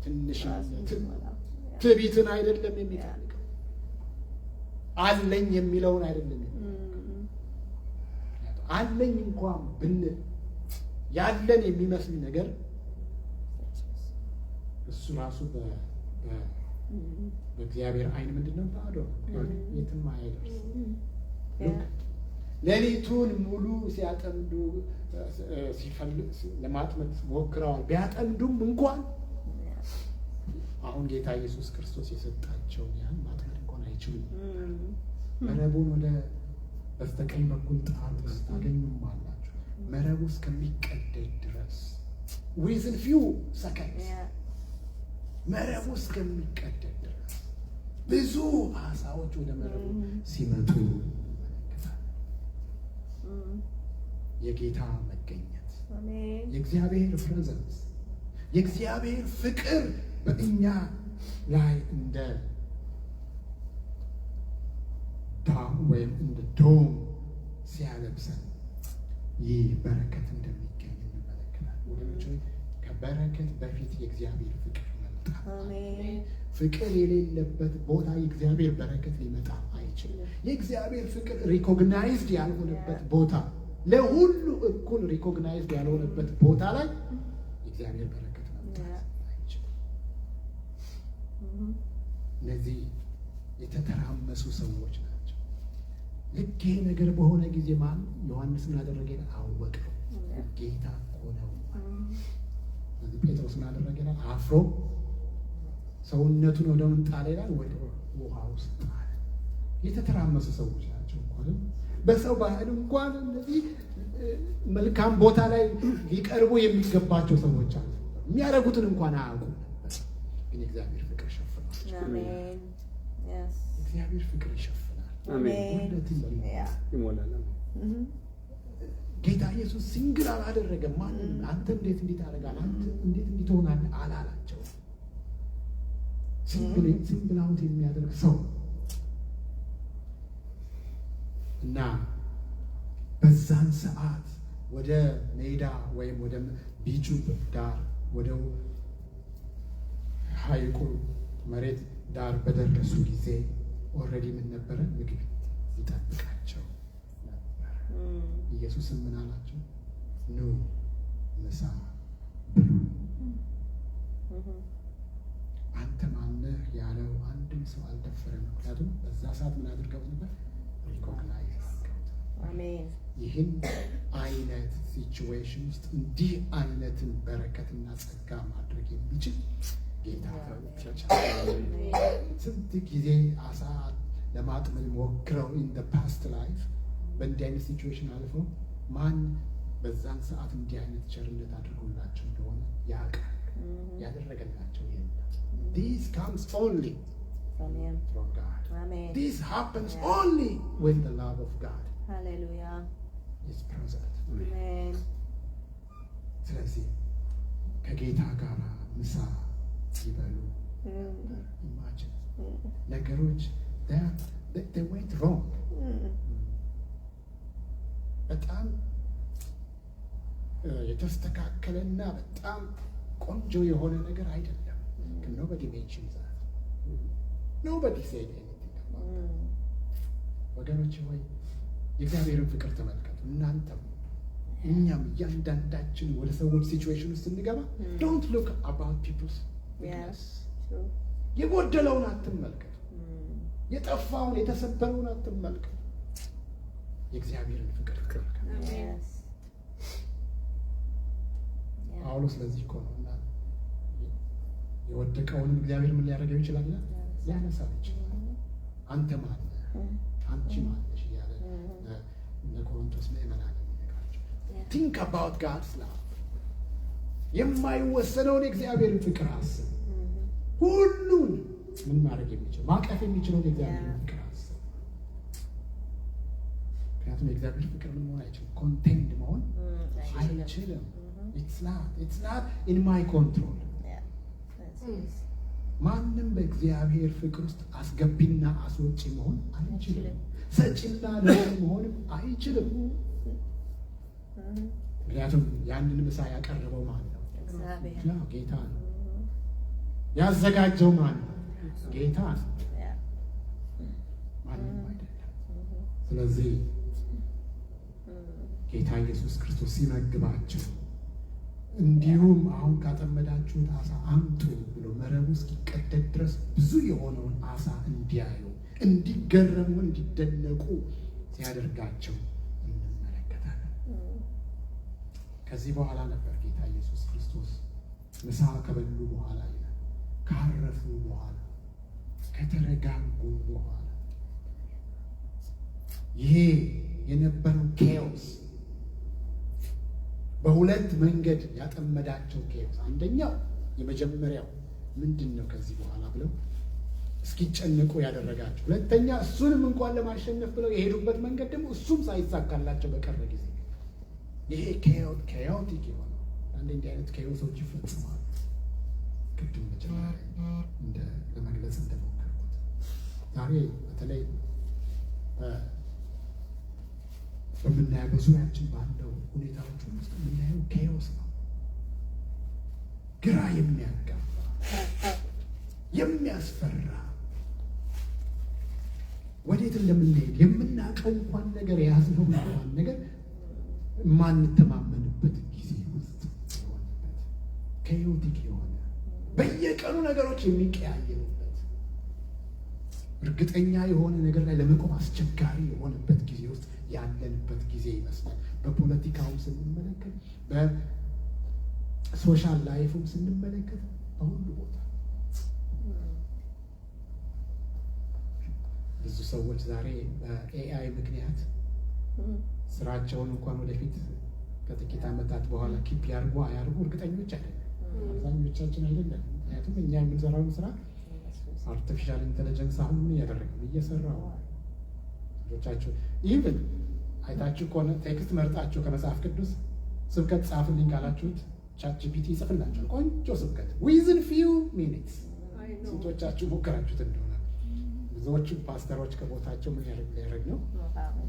Speaker 1: ትንሽነት፣ ትዕቢትን አይደለም የሚፈልገው። አለኝ የሚለውን አይደለም። አለኝ እንኳን ብንል ያለን የሚመስል ነገር እሱ ራሱ በእግዚአብሔር ዓይን ምንድን ነው? ባዶ የትም አይደርስም። ሌሊቱን ሙሉ ሲያጠምዱ ሲፈልግ ለማጥመድ ሞክረዋል። ቢያጠምዱም እንኳን አሁን ጌታ ኢየሱስ ክርስቶስ የሰጣቸውን ያህል ማጥመድ እንኳን አይችሉም። መረቡን ወደ በስተቀኝ በኩል ጣሉት፣ ታገኙም አላችሁ። መረቡ እስከሚቀደድ ድረስ within few seconds መረቡ እስከሚቀደድ ድረስ ብዙ አሳዎች ወደ መረቡ ሲመጡ የጌታ መገኘት፣ የእግዚአብሔር ፕሬዘንስ፣ የእግዚአብሔር ፍቅር በእኛ ላይ እንደ ዳም ወይም እንደ ዶም ሲያለብሰን ይህ በረከት እንደሚገኝ እንመለከታለን። ወገኖች ከበረከት በፊት የእግዚአብሔር ፍቅር መጣ። ፍቅር የሌለበት ቦታ የእግዚአብሔር በረከት ሊመጣ አይችልም። የእግዚአብሔር ፍቅር ሪኮግናይዝድ ያልሆነበት ቦታ፣ ለሁሉ እኩል ሪኮግናይዝድ ያልሆነበት ቦታ ላይ የእግዚአብሔር በረከት መምጣት አይችልም። እነዚህ የተተራመሱ ሰዎች ናቸው። ልክ ይሄ ነገር በሆነ ጊዜ ማን ዮሐንስ ምን አደረገ? አወቀው። ጌታ እኮ ነው። ስለዚህ ጴጥሮስ ምን አደረገ? አፍሮ ሰውነቱን ወደ ምን ጣለ ይላል? ወደ ውሃ ውስጥ ጣለ። የተተራመሱ ሰዎች ናቸው። እንኳን በሰው ባህል እንኳን እነዚህ መልካም ቦታ ላይ ሊቀርቡ የሚገባቸው ሰዎች አሉ። የሚያደርጉትን እንኳን አያውቁም ነበር። ግን እግዚአብሔር ፍቅር ሸፍናቸው። አሜን። እግዚአብሔር ፍቅር ይሸፍናል። አሜን። ይሞላል። ጌታ ኢየሱስ ሲንግል አላደረገም። ማንንም አንተ እንዴት ታደርጋለህ፣ አንተ እንዴት ትሆናለህ አላላቸው። ሲንግል አውት የሚያደርግ ሰው እና በዛን ሰዓት ወደ ሜዳ ወይም ወደ ቢቹ ዳር ወደ ሐይቁ መሬት ዳር በደረሱ ጊዜ ኦልሬዲ ምን ነበረ? ምግብ ይጠብቃቸው ነበር። ኢየሱስም ምን አላቸው? ኑ ምሳ ብሉ። አንተ ማነህ ያለው አንድም ሰው አልደፈረም። ምክንያቱም በዛ ሰዓት ምን አድርገው ነበር? ሪኮግናይዝ አሜን። ይህን አይነት ሲቹዌሽን ውስጥ እንዲህ አይነትን በረከትና ጸጋ ማድረግ የሚችል ጌታ ስንት ጊዜ አሳ ለማጥመድ ሞክረው ኢን ዘ ፓስት ላይፍ በእንዲህ አይነት ሲቹዌሽን አልፈው ማን በዛን ሰዓት እንዲህ አይነት ቸርነት አድርጎላቸው እንደሆነ ያውቃል። ያደረገላቸው ይሄን this comes only from God. Amen. This happens only when the love of God Hallelujah is present. Amen. ስለዚህ ከጌታ ጋር ምሳ ሲበሉ ኢማጂን ነገሮች they went wrong. በጣም የተስተካከለና በጣም ቆንጆ የሆነ ነገር አይደለም። ግን nobody mentions that. Nobody said anything about that. ወገኖች ሆይ የእግዚአብሔርን ፍቅር ተመልከቱ። እናንተም እኛም እያንዳንዳችን ወደ ሰዎች ሲቹዌሽን ውስጥ እንገባ don't look about people's weakness. የጎደለውን አትመልከቱ። የጠፋውን የተሰበረውን አትመልከቱ። የእግዚአብሔርን ፍቅር ተመልከቱ። ጳውሎስ ለዚህ እኮ ነው እና የወደቀውንም እግዚአብሔር ምን ሊያደርገው ይችላል? ሊያነሳው ይችላል። አንተ ማነህ? አንቺ ማነሽ? እያለ ለቆሮንቶስ ምዕመናን የሚነግራቸው ቲንክ አባውት ጋድስ ላቭ። የማይወሰነውን የእግዚአብሔርን ፍቅር አስብ። ሁሉን ምን ማድረግ የሚችል ማቀፍ የሚችለውን የእግዚአብሔርን ፍቅር አስብ። ምክንያቱም የእግዚአብሔር ፍቅር ምን መሆን አይችልም፣ ኮንቴንድ መሆን አይችልም። it's not in my control። ማንም በእግዚአብሔር ፍቅር ውስጥ አስገቢና አስወጪ መሆን አይችልም። ሰጪና ለሆነ መሆንም አይችልም። ምክንያቱም ያንን ምሳ ያቀረበው ማን ነው? ጌታ ነው። ያዘጋጀው ማን ነው? ጌታ ነው፣ ማንም አይደለም። ስለዚህ ጌታ ኢየሱስ ክርስቶስ ሲመግባቸው እንዲሁም አሁን ካጠመዳችሁት አሳ አምጡ ብሎ መረቡ እስኪቀደድ ድረስ ብዙ የሆነውን አሳ እንዲያዩ፣ እንዲገረሙ፣ እንዲደነቁ ሲያደርጋቸው እንመለከታለን። ከዚህ በኋላ ነበር ጌታ ኢየሱስ ክርስቶስ ምሳ ከበሉ በኋላ ይላል፣ ካረፉ በኋላ፣ ከተረጋጉ በኋላ ይሄ የነበረው ኬዎስ በሁለት መንገድ ያጠመዳቸው ኬዎስ፣ አንደኛው የመጀመሪያው ምንድን ነው ከዚህ በኋላ ብለው እስኪጨነቁ ያደረጋቸው፣ ሁለተኛ እሱንም እንኳን ለማሸነፍ ብለው የሄዱበት መንገድ ደግሞ እሱም ሳይሳካላቸው በቀረ ጊዜ ይሄ ኬዮቲክ የሆነ እንዲህ አይነት ኬዮሶች ይፈጽማሉ። ቅድም መጀመሪያ ለመግለጽ እንደሞከርኩት ዛሬ በተለይ በምናየው በዙሪያችን ባለው ሁኔታዎች ውስጥ የምናየው ኬዮስ ነው። ግራ የሚያጋባ የሚያስፈራ፣ ወዴት እንደምንሄድ የምናውቀው እንኳን ነገር የያዝነው እንኳን ነገር የማንተማመንበት ጊዜ ውስጥ የሆነበት ኬዮቲክ የሆነ በየቀኑ ነገሮች የሚቀያየሩበት እርግጠኛ የሆነ ነገር ላይ ለመቆም አስቸጋሪ የሆነበት ጊዜ ውስጥ ያለንበት ጊዜ ይመስላል። በፖለቲካውም ስንመለከት፣ በሶሻል ላይፍም ስንመለከት፣ በሁሉ ቦታ ብዙ ሰዎች ዛሬ በኤአይ ምክንያት ስራቸውን እንኳን ወደፊት ከጥቂት ዓመታት በኋላ ኪፕ ያርጉ አያርጉ እርግጠኞች አይደለም። አብዛኞቻችን አይደለም። ምክንያቱም እኛ የምንሰራውን ስራ አርቲፊሻል ኢንቴሊጀንስ አሁን ምን እያደረገ እየሰራው ልጆቻችሁ ኢቭን አይታችሁ ከሆነ ቴክስት መርጣችሁ ከመጽሐፍ ቅዱስ ስብከት ጻፍልኝ ካላችሁት ቻት ጂፒቲ ይጽፍላችኋል። ቆንጆ ስብከት ዊዝን ፊው ሚኒትስ። ስንቶቻችሁ ሞከራችሁት እንደሆነ። ብዙዎቹ ፓስተሮች ከቦታቸው ምን ያደርግ ነው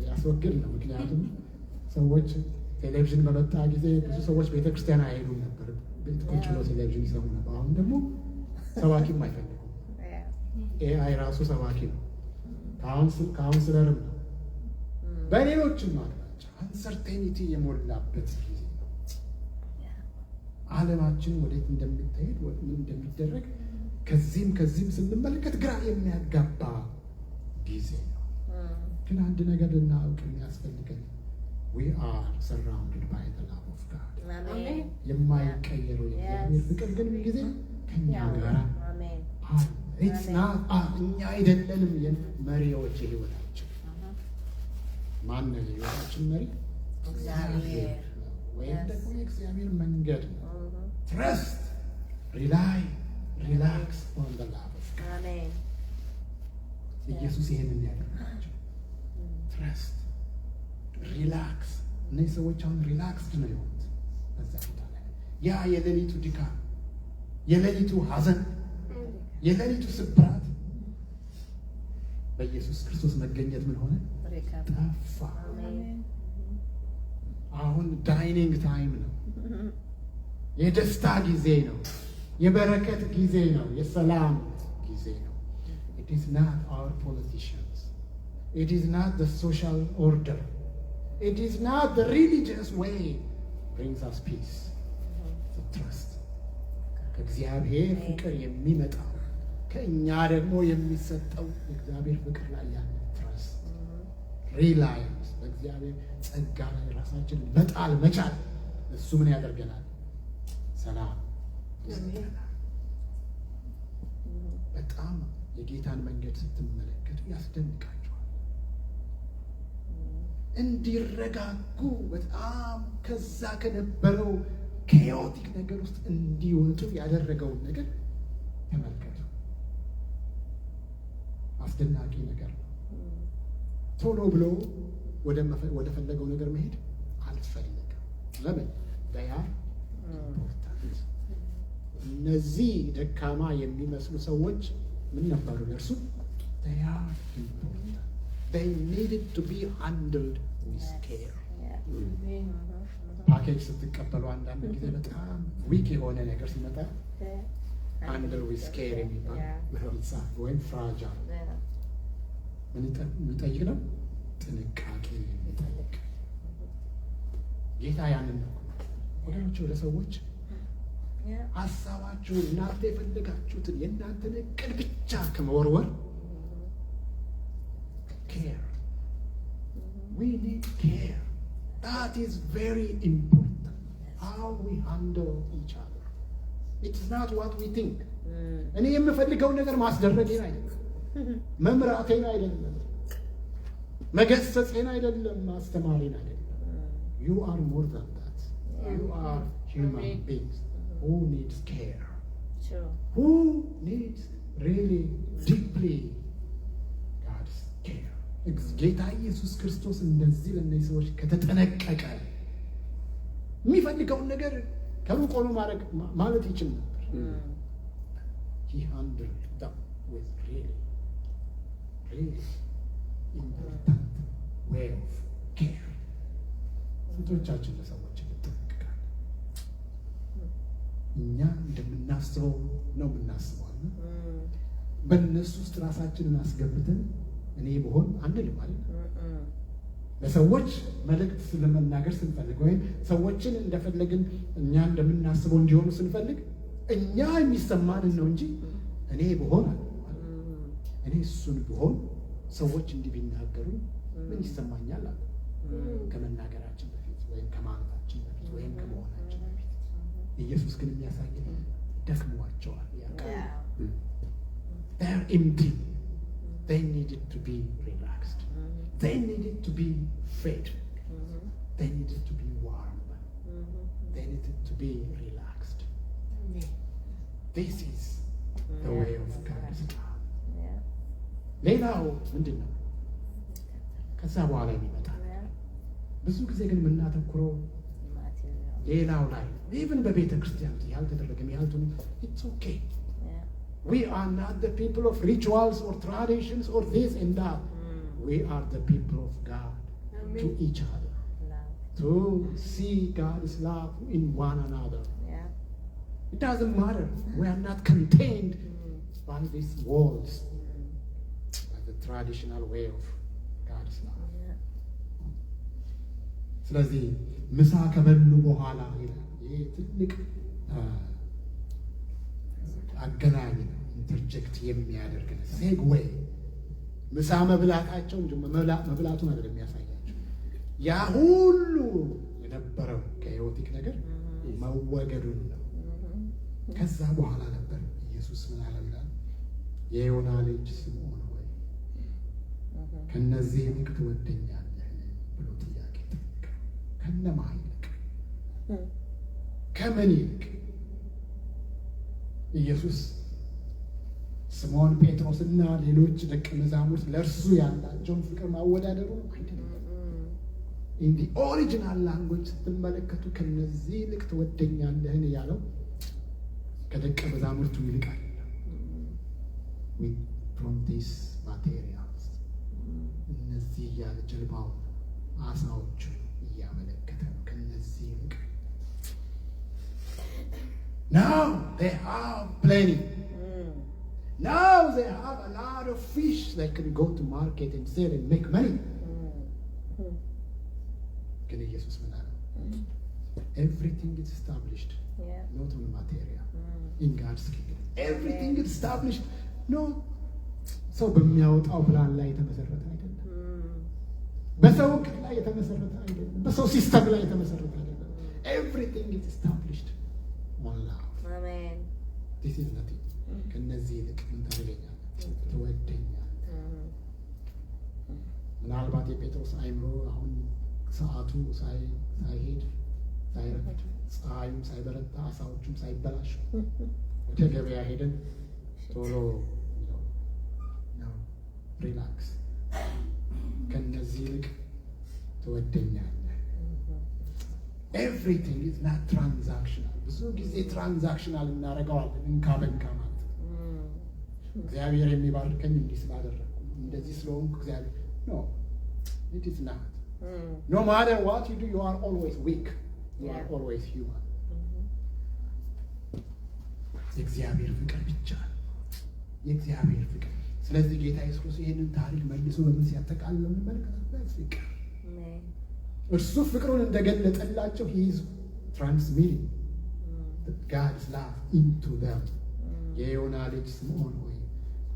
Speaker 1: ያስወግድ ነው። ምክንያቱም ሰዎች ቴሌቪዥን በመጣ ጊዜ ብዙ ሰዎች ቤተክርስቲያን አይሄዱም ነበር፣ ቤት ቁጭ ብለው ቴሌቪዥን ይሰሙ ነበር። አሁን ደግሞ ሰባኪም አይፈልጉም። ኤአይ ራሱ ሰባኪ ነው፣ ካውንስለርም ነው። በሌሎችም አቅጣጫ አንሰርቴኒቲ የሞላበት ጊዜ ነው። ዓለማችን ወዴት እንደምትሄድ ምን እንደሚደረግ ከዚህም ስንመለከት ግራ የሚያጋባ ጊዜ ነው። ግን አንድ ነገር ልናውቅ የሚያስፈልገን we are surrounded by the love of God። የማይቀየረው የእግዚአብሔር ፍቅር ግን ጊዜ ከኛ ጋር አለ። እኛ አይደለንም መሪዎች የህይወታችን። ማን ነው የህይወታችን መሪ? እግዚአብሔር ወይም ደግሞ የእግዚአብሔር መንገድ ነው። ትረስት፣ ሪላይ፣ ሪላክስ ኦን ዘ ላቭ ኦፍ ጋድ። ኢየሱስ ይሄንን ያደረጋቸው ትረስት፣ ሪላክስ። እነዚህ ሰዎች አሁን ሪላክስድ ነው የሆኑት በዛ ቦታ ላይ። ያ የሌሊቱ ድካም፣ የሌሊቱ ሐዘን፣ የሌሊቱ ስብራት በኢየሱስ ክርስቶስ መገኘት ምን ሆነ? ጠፋ። አሁን ዳይኒንግ ታይም ነው። የደስታ ጊዜ ነው። የበረከት ጊዜ ነው። የሰላም ጊዜ ነው። It is not our politicians. It is not the social order. It is not the religious way brings us peace. The trust. ከእግዚአብሔር ፍቅር የሚመጣው ከእኛ ደግሞ የሚሰጠው የእግዚአብሔር ፍቅር ላይ ያለ ትረስት፣ ሪላያንስ፣ በእግዚአብሔር ጸጋ ላይ ራሳችንን መጣል መቻል። እሱ ምን ያደርገናል? ሰላም ይሰጠናል። በጣም የጌታን መንገድ ስትመለከቱ ያስደንቃቸዋል። እንዲረጋጉ በጣም ከዛ ከነበረው ኬዮቲክ ነገር ውስጥ እንዲወጡ ያደረገውን ነገር ተመልከቱ። አስደናቂ ነገር ነው። ቶሎ ብሎ ወደ ፈለገው ነገር መሄድ አልፈለገም። ለምን? ያ ኢምፖርታንት። እነዚህ ደካማ የሚመስሉ ሰዎች ምን ነበሩ ለእርሱ? ያ ኢምፖርታንት። they needed to be handled with care. ፓኬጅ ስትቀበሉ አንዳንድ ጊዜ በጣም ዊክ የሆነ ነገር ሲመጣ handle with care የሚባል ወይም ፍራጃል የሚጠይቅ ነው፣ ጥንቃቄ የሚጠይቅ ጌታ ያንን ነው ወገኖች። ለሰዎች ሀሳባችሁን እናንተ የፈለጋችሁትን የእናንተን እቅድ ብቻ ከመወርወር care. We need care. That is very important. How we handle each other. It's not what we think. እኔ የምፈልገውን ነገር ማስደረጌን አይደለም፣ መምራቴን አይደለም፣ መገሰጼን አይደለም፣ ማስተማሬን አይደለም። You are more than that. You are human beings who needs care.
Speaker 2: Sure.
Speaker 1: Who needs really deeply God's care. ጌታ ኢየሱስ ክርስቶስ እንደዚህ ለእነዚህ ሰዎች ከተጠነቀቀ የሚፈልገውን ነገር ከሩቅ ሆኖ ማለት ይችል ነበር። He handled them with really important way of care. ስንቶቻችን ለሰዎች እንጠነቀቃለን? እኛ እንደምናስበው ነው የምናስበው። በእነሱ ውስጥ ራሳችንን አስገብተን እኔ ብሆን አንልም ማለት ነው። ለሰዎች መልእክት ስለመናገር ስንፈልግ ወይም ሰዎችን እንደፈለግን እኛ እንደምናስበው እንዲሆኑ ስንፈልግ እኛ የሚሰማንን ነው እንጂ እኔ ብሆን አለ እኔ እሱን ብሆን ሰዎች እንዲህ ቢናገሩ ምን ይሰማኛል አለ ከመናገራችን በፊት ወይም ከማለታችን በፊት ወይም ከመሆናችን በፊት። ኢየሱስ ግን የሚያሳየን ደክሟቸዋል። They're empty. They needed to be relaxed. They needed to be fed. They needed to be warm. They needed to be relaxed. This is the way of God's love. ሌላው ምንድን ነው? ከዛ በኋላ የሚመጣ ብዙ ጊዜ ግን የምናተኩረው ሌላው ላይ ኢቭን በቤተ ክርስቲያን ያልተደረገም ያልቱን it's okay. We are not the people of rituals or traditions or this and that. We are the people of God. Amen. To each other. Love. To see God's love in one another. Yeah. It doesn't matter. We are not contained by these walls, by the traditional way of God's love. Yeah. ስለዚህ ምሳ ከበሉ በኋላ ይላል። ይሄ ትልቅ አገናኝ ነው። ኢንተርጀክት የሚያደርግ ነው። ሴግዌይ ምሳ መብላታቸው እንጂ መብላቱን አይደለም የሚያሳያቸው። ያ ሁሉ የነበረው ከኤሮቲክ ነገር መወገዱን ነው። ከዛ በኋላ ነበር ኢየሱስ ምን አለ ይላል? የዮና ልጅ ስምዖን ሆይ ከነዚህ ይልቅ ትወደኛለህ ብሎ ጥያቄ ጠየቀ። ከነማ ይልቅ? ከምን ይልቅ? ኢየሱስ ስምዖን ጴጥሮስና ሌሎች ደቀ መዛሙርት ለእርሱ ያላቸውን ፍቅር ማወዳደሩ አይደለም። ኢን ዲ ኦሪጂናል ላንጉዌጅ ስትመለከቱ ከነዚህ ይልቅ ትወደኛለህን ያለው ከደቀ መዛሙርቱ ይልቅ አይደለም። ፍሮም ዲስ ማቴሪያልስ እነዚህ እያለ ጀልባውን አሳዎቹ እያመለከተ ነው። ከነዚህ ይልቅ now they have plenty. Now they have a lot of fish. They can go to market and sell and make money. Can Jesus ምን አለ? Everything is established. Not on material. In God's kingdom. Everything is established. No. ሰው በሚያወጣው ፕላን ላይ የተመሰረተ አይደለም። በሰው እቅድ ላይ የተመሰረተ አይደለም። በሰው ሲስተም ላይ የተመሰረተ አይደለም። Everything is established on love.
Speaker 2: Amen.
Speaker 1: This is nothing. ከነዚህ ይልቅ ምን ታደርገኛለህ? ትወደኛለህ። ምናልባት የጴጥሮስ አይምሮ አሁን ሰዓቱ ሳይሄድ ሳይረፍድ ፀሐዩም ሳይበረታ አሳዎቹም ሳይበላሹ ወደ ገበያ ሄደን ቶሎ ነው ሪላክስ ከነዚህ ይልቅ ትወደኛለህ። ኤቭሪቲንግ ኢዝ ናት ትራንዛክሽናል። ብዙ ጊዜ ትራንዛክሽናል እናደርገዋለን፣ እንካ በንካ ማለት ነው። እግዚአብሔር የሚባርከኝ እንዲህ ስላደረግኩ እንደዚህ ስለሆንኩ እግዚአብሔር ኖ ኢት ኢዝ ናት። ኖ ማተር ዋት ዩ ዱ ዩ አር ኦልዌይስ ዊክ፣ ዩ አር ኦልዌይስ ሂውማን። የእግዚአብሔር ፍቅር ብቻ ነው፣ የእግዚአብሔር ፍቅር። ስለዚህ ጌታ ኢየሱስ ክርስቶስ ይህንን ታሪክ መልሶ በምን ሲያጠቃልለው እንመለከታለን። ፍቅር እርሱ ፍቅሩን እንደገለጠላቸው he is transmitting God's love into them። የዮና ልጅ ስምዖን ሆይ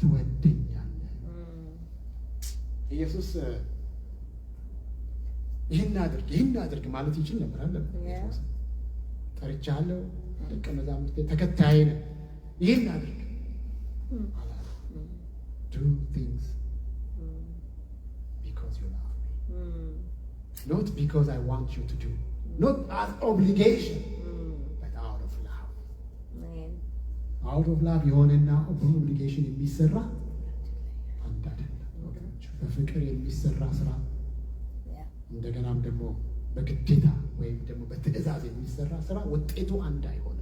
Speaker 1: ትወደኛለህ። ኢየሱስ ይህን አድርግ ማለት ይችል ነበር አለ። ጠርቻለሁ፣ ደቀ መዛሙርቴ ተከታዬ ነህ፣ ይህን አድርግ አላለ። Do things because you love me, not because I want you to do, not as obligation, but out of love. Out of love የሆነና በኦብሊጌሽን የሚሰራ አንድ አይደለም ወገኖች። በፍቅር የሚሰራ ስራ እንደገናም ደግሞ በግዴታ ወይም ደግሞ በትዕዛዝ የሚሰራ ስራ ውጤቱ አንድ አይሆንም።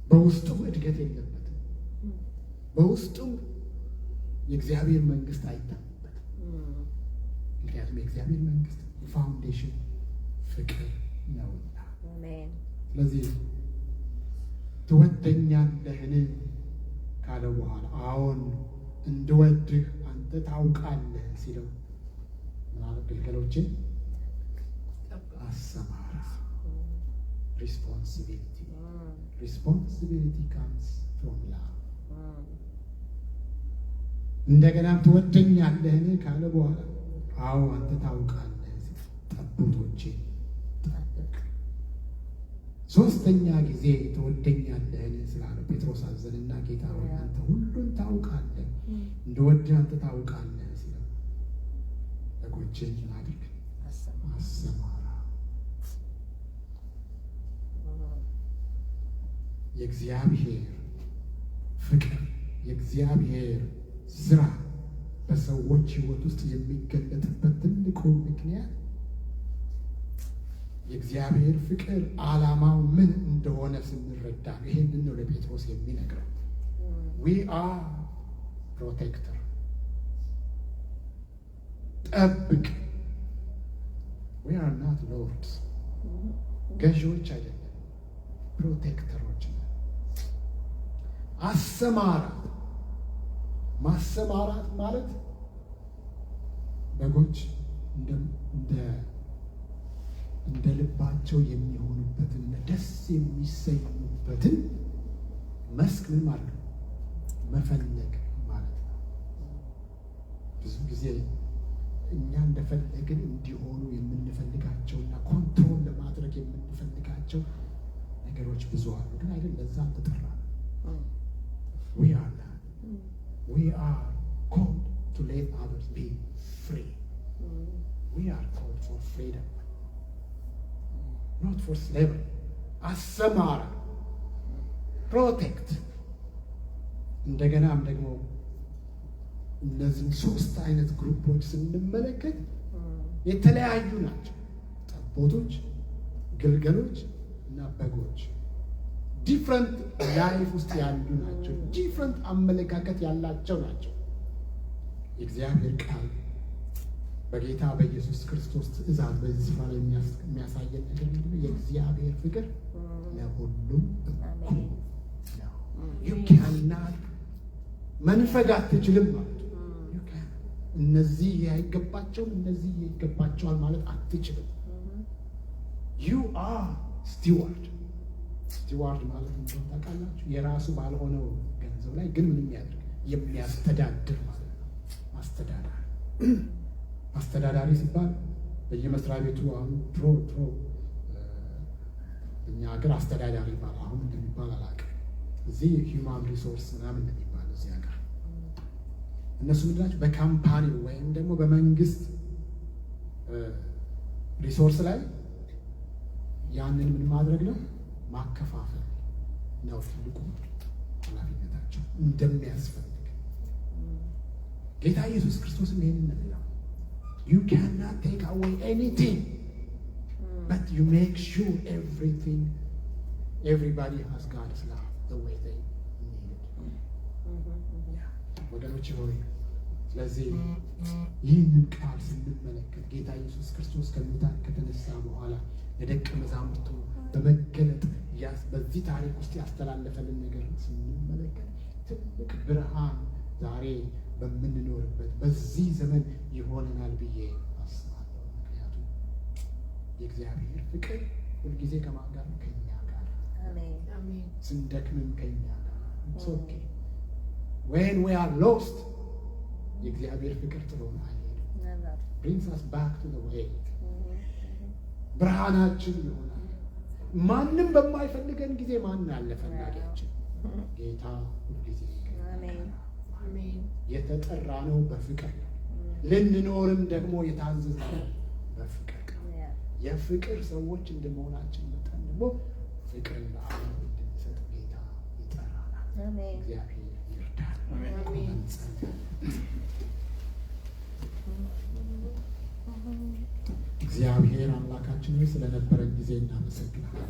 Speaker 1: በውስጡም እድገት የለበትም። በውስጡም የእግዚአብሔር መንግስት አይታምበትም። ምክንያቱም የእግዚአብሔር መንግስት ፋውንዴሽን ፍቅር ነውና። ስለዚህ ትወደኛለህን ካለ በኋላ አዎን እንድወድህ አንተ ታውቃለህ ሲለው ማለት ግልገሎችን አሰማራ። Responsibility comes from love። እንደገናም ትወደኛለህን ካለ በኋላ አዎ አንተ ታውቃለህ ጠቦቶቼን ጠብቅ። ሶስተኛ ጊዜ ትወደኛለህን ስላለ ጴጥሮስ አዘንና ጌታ ሆይ አንተ ሁሉን ታውቃለህ፣ እንደወድህ አንተ ታውቃለህ ሲለው በጎቼን አድርግ አሰማራ። የእግዚአብሔር ፍቅር የእግዚአብሔር ስራ በሰዎች ሕይወት ውስጥ የሚገለጥበት ትልቁ ምክንያት የእግዚአብሔር ፍቅር ዓላማው ምን እንደሆነ ስንረዳ ይሄንን ነው ለጴጥሮስ የሚነግረው። we are protector፣ ጠብቅ። we are not lords፣ ገዢዎች አይደለም፣ ፕሮቴክተሮች ነን። አሰማራት ማሰማራት ማለት በጎች እንደ ልባቸው የሚሆኑበትን ደስ የሚሰኙበትን መስክ ምን ማለት ነው? መፈለግ ማለት ነው። ብዙ ጊዜ እኛ እንደፈለግን እንዲሆኑ የምንፈልጋቸውና ኮንትሮል ለማድረግ የምንፈልጋቸው ነገሮች ብዙ አሉ። ግን አይደል ለዛ ተጠራ። we are called to let others be free. we are called for freedom, not for slavery. አሰማራ፣ ፕሮቴክት። እንደገናም ደግሞ እነዚህም ሶስት አይነት ግሩፖች ስንመለከት የተለያዩ ናቸው። ጠቦቶች፣ ግልገሎች እና በጎች ዲፍረንት ላይፍ ውስጥ ያሉ ናቸው። ዲፍረንት አመለካከት ያላቸው ናቸው። የእግዚአብሔር ቃል በጌታ በኢየሱስ ክርስቶስ ትእዛዝ በዚህ ስፍራ ላይ የሚያሳየን ነገር ምንድን ነው? የእግዚአብሔር ፍቅር ለሁሉም እኩል ነው። you cannot መንፈግ አትችልም ማለት ነው። እነዚህ አይገባቸውም እነዚህ ይገባቸዋል ማለት አትችልም። you are steward ማለት እንደሆነ ታውቃላችሁ። የራሱ ባልሆነው ገንዘብ ላይ ግን ምንም ያድርግ የሚያስተዳድር ማለት ነው። አስተዳዳሪ ሲባል በየመስሪያ ቤቱ አሁን ድሮ እኛ ሀገር አስተዳዳሪ ይባላል። አሁን እንደሚባል አላውቅም። እዚህ ሂውማን ሪሶርስ ምናምን እንደሚባል እዚህ ሀገር እነሱ ምንድናቸው? በካምፓኒ ወይም ደግሞ በመንግስት ሪሶርስ ላይ ያንን ምን ማድረግ ነው? ማከፋፈል ነው ትልቁ ኃላፊነታቸው እንደሚያስፈልግ። ጌታ ኢየሱስ ክርስቶስም ይሄንን ነው ያለው። You cannot take away anything, but you make sure everybody has God's love the way they need it. ወገኖች ሆይ ስለዚህ ይህንን ቃል ስንመለከት ጌታ ኢየሱስ ክርስቶስ ከሙታን ከተነሳ በኋላ ለደቀ መዛሙርቱ በመገለጥ በዚህ ታሪክ ውስጥ ያስተላለፈልን ነገር ስንመለከት ትልቅ ብርሃን ዛሬ በምንኖርበት በዚህ ዘመን ይሆነናል ብዬ አስባለሁ። ምክንያቱም የእግዚአብሔር ፍቅር ሁልጊዜ ከማን ጋር ነው? ከእኛ ጋር። ስንደክምም ከእኛ ጋር። When we are lost, የእግዚአብሔር ፍቅር ጥሎን አይሄድም። Brings us back to the way. ብርሃናችን ይሆናል። ማንም በማይፈልገን ጊዜ ማን አለ ፈላጊያችን? ጌታ ሁልጊዜ የተጠራ ነው በፍቅር ነው። ልንኖርም ደግሞ የታዘዝነው በፍቅር ነው። የፍቅር ሰዎች እንደመሆናችን መጠን ደግሞ ፍቅርን ለዓለም እንድንሰጥ ጌታ ይጠራናል። እግዚአብሔር ይርዳል። እግዚአብሔር አምላካችን ሆይ ስለነበረን ጊዜ እናመሰግናለን።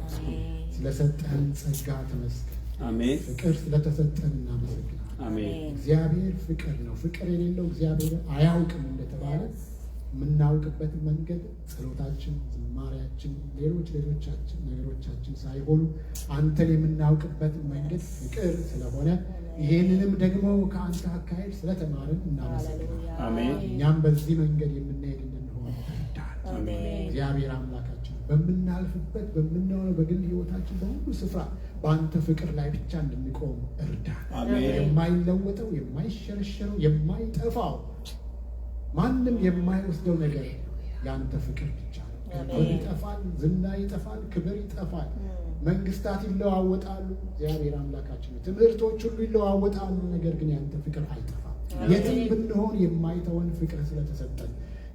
Speaker 1: ስለሰጠን ጸጋ ተመስገን። አሜን። ፍቅር ስለተሰጠን እናመሰግናለን። አሜን። እግዚአብሔር ፍቅር ነው። ፍቅር የሌለው እግዚአብሔር አያውቅም እንደተባለ የምናውቅበት መንገድ ጸሎታችን፣ ዝማሬያችን፣ ሌሎች ነገሮቻችን ሳይሆኑ አንተን የምናውቅበት መንገድ ፍቅር ስለሆነ ይሄንንም ደግሞ ከአንተ አካሄድ ስለተማርን እናመሰግናለን። አሜን። እኛም በዚህ መንገድ የምንሄድ እንድንሆን ይርዳል። እግዚአብሔር አምላካችን በምናልፍበት በምንሆነው በግል ሕይወታችን በሁሉ ስፍራ በአንተ ፍቅር ላይ ብቻ እንድንቆም እርዳል። የማይለወጠው የማይሸረሸረው የማይጠፋው ማንም የማይወስደው ነገር የአንተ ፍቅር ብቻ ነው። ክብር ይጠፋል፣ ዝና ይጠፋል፣ ክብር ይጠፋል፣ መንግስታት ይለዋወጣሉ። እግዚአብሔር አምላካችን ትምህርቶች ሁሉ ይለዋወጣሉ። ነገር ግን የአንተ ፍቅር አይጠፋም። የትም ብንሆን የማይተወን ፍቅር ስለተሰጠን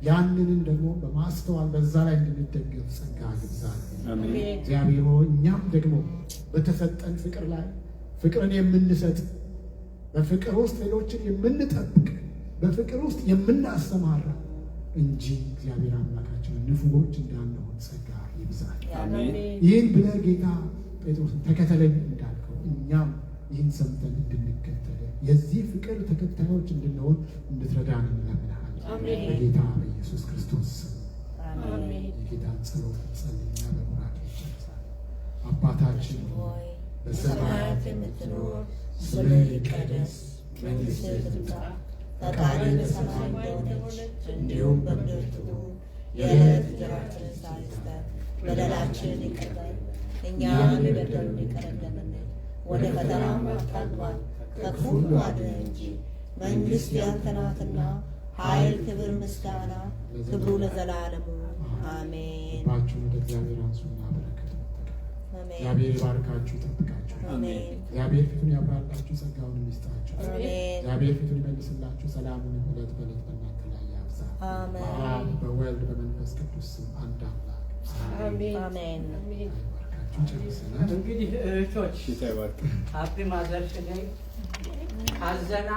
Speaker 1: ያንንን ደግሞ በማስተዋል በዛ ላይ እንድንደገፍ ጸጋ ይብዛል። እግዚአብሔር ሆይ እኛም ደግሞ በተሰጠን ፍቅር ላይ ፍቅርን የምንሰጥ በፍቅር ውስጥ ሌሎችን የምንጠብቅ በፍቅር ውስጥ የምናሰማራ እንጂ እግዚአብሔር አምላካችን ንፉጎች እንዳንሆን ጸጋ ይብዛል። ይህን ብለህ ጌታ ጴጥሮስን ተከተለኝ እንዳልከው እኛም ይህን ሰምተን እንድንከተል የዚህ ፍቅር ተከታዮች እንድንሆን እንድትረዳን እንለምናለን። በጌታ በኢየሱስ ክርስቶስ የጌታን ጸሎት ጸልይና በሙራት ይጨርሳል። አባታችን ሆይ በሰማያት የምትኖር ስምህ ይቀደስ፣ መንግሥትህ ትምጣ፣ ፈቃድህ በሰማይ እንደሆነች እንዲሁም በምድር ትሁን። የዕለት እንጀራችንን ስጠን ዛሬ፣ በደላችንን ይቅር በለን እኛም የበደሉንን ይቅር እንደምንል፣ ወደ ፈተናም አታግባን ከክፉ ሁሉ አድነን እንጂ መንግሥት ያንተ ናትና ኃይል፣ ክብር፣ ምስጋና ክብሩ ለዘላለሙ አሜን። ባችሁ ወደ እግዚአብሔር አንሱና በረከት አሜን። እግዚአብሔር ባርካችሁ ይጠብቃችሁ። አሜን። እግዚአብሔር ፊቱን ያብራላችሁ፣ ጸጋውን ይስጣችሁ። አሜን። እግዚአብሔር ፊቱን ይመልስላችሁ፣ ሰላሙን ዕለት በዕለት በእናንተ ላይ ያብዛ። አሜን። በአብ በወልድ በመንፈስ ቅዱስ ስም አንድ አምላክ አሜን። አሜን። ባርካችሁ ጨርሰናል። እንግዲህ እህቶች ሃፒ ማዘርስ ዴይ አዘና